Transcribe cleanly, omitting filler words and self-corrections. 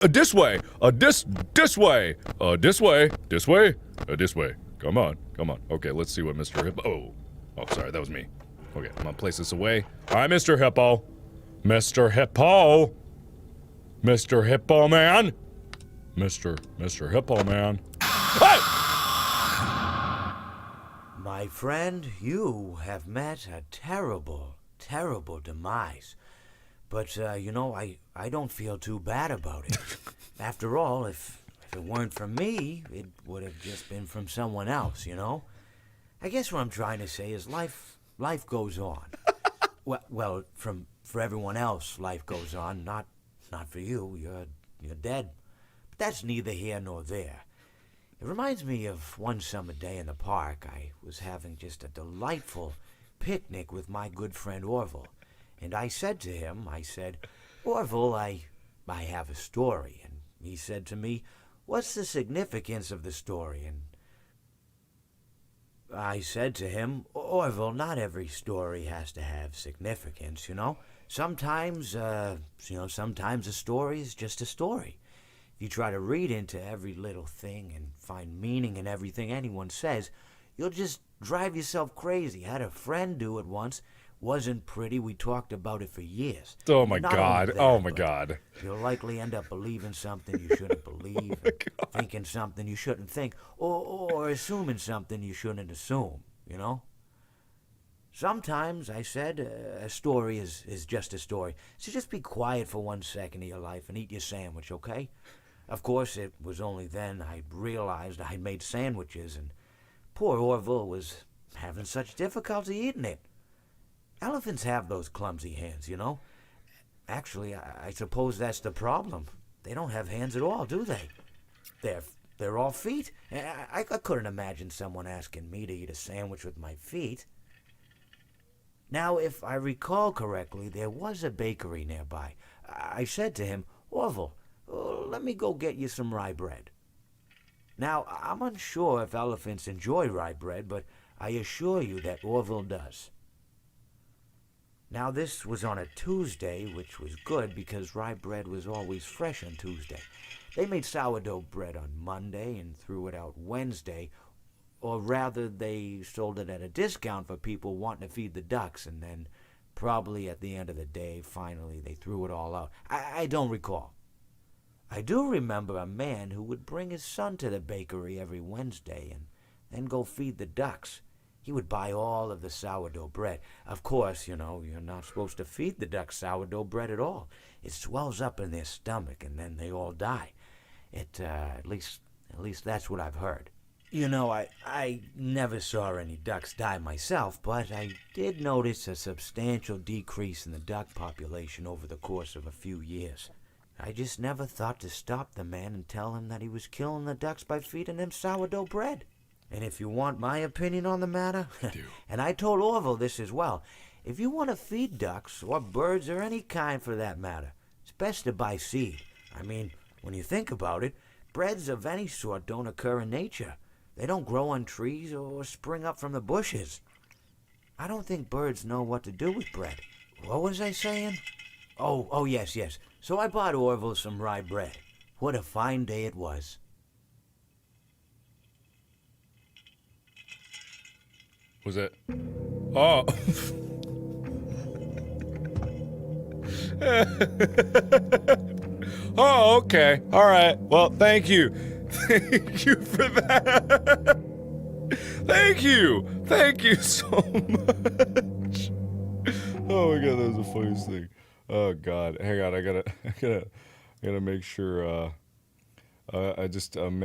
This way. This way. This way. This way. This way. Come on. Come on. Okay, let's see what Mr. Hippo. Oh, sorry, that was me. Okay, I'm gonna place this away. Hi, Mr. Hippo. Mr. Hippo. Mr. Hippo Man. Mr. Hippo Man. Hey! My friend, you have met a terrible, terrible demise. But, you know, I don't feel too bad about it. After all, if it weren't from me, it would have just been from someone else, you know? I guess what I'm trying to say is life goes on. well, for everyone else, life goes on, not for you. You're dead. But that's neither here nor there. It reminds me of one summer day in the park. I was having just a delightful picnic with my good friend Orville. And I said to him, Orville, I have a story. And he said to me, what's the significance of the story? And I said to him, Orville, not every story has to have significance, you know? Sometimes a story is just a story. If you try to read into every little thing and find meaning in everything anyone says, you'll just drive yourself crazy. I had a friend do it once. Wasn't pretty. We talked about it for years. Oh my God. Oh my God. You'll likely end up believing something you shouldn't believe, thinking something you shouldn't think, or assuming something you shouldn't assume, you know? Sometimes, I said, a story is just a story. So just be quiet for 1 second of your life and eat your sandwich, okay? Of course, it was only then I realized I made sandwiches, and poor Orville was having such difficulty eating it. Elephants have those clumsy hands, you know? Actually, I suppose that's the problem. They don't have hands at all, do they? They're all feet. I couldn't imagine someone asking me to eat a sandwich with my feet. Now, if I recall correctly, there was a bakery nearby. I said to him, Orville, let me go get you some rye bread. Now, I'm unsure if elephants enjoy rye bread, but I assure you that Orville does. Now, this was on a Tuesday, which was good because rye bread was always fresh on Tuesday. They made sourdough bread on Monday and threw it out Wednesday, or rather, they sold it at a discount for people wanting to feed the ducks, and then probably at the end of the day, finally, they threw it all out. I don't recall. I do remember a man who would bring his son to the bakery every Wednesday and then go feed the ducks. He would buy all of the sourdough bread. Of course, you know, you're not supposed to feed the ducks sourdough bread at all. It swells up in their stomach and then they all die. At least that's what I've heard. You know, I never saw any ducks die myself, but I did notice a substantial decrease in the duck population over the course of a few years. I just never thought to stop the man and tell him that he was killing the ducks by feeding them sourdough bread. And if you want my opinion on the matter, and I told Orville this as well, if you want to feed ducks, or birds, or any kind for that matter, it's best to buy seed. I mean, when you think about it, breads of any sort don't occur in nature. They don't grow on trees or spring up from the bushes. I don't think birds know what to do with bread. What was I saying? Oh, yes. So I bought Orville some rye bread. What a fine day it was. Was it? Oh. Oh, okay. All right. Well, thank you. Thank you for that. Thank you. Thank you so much. Oh my God, that was the funniest thing. Oh God. Hang on. I gotta make sure. I just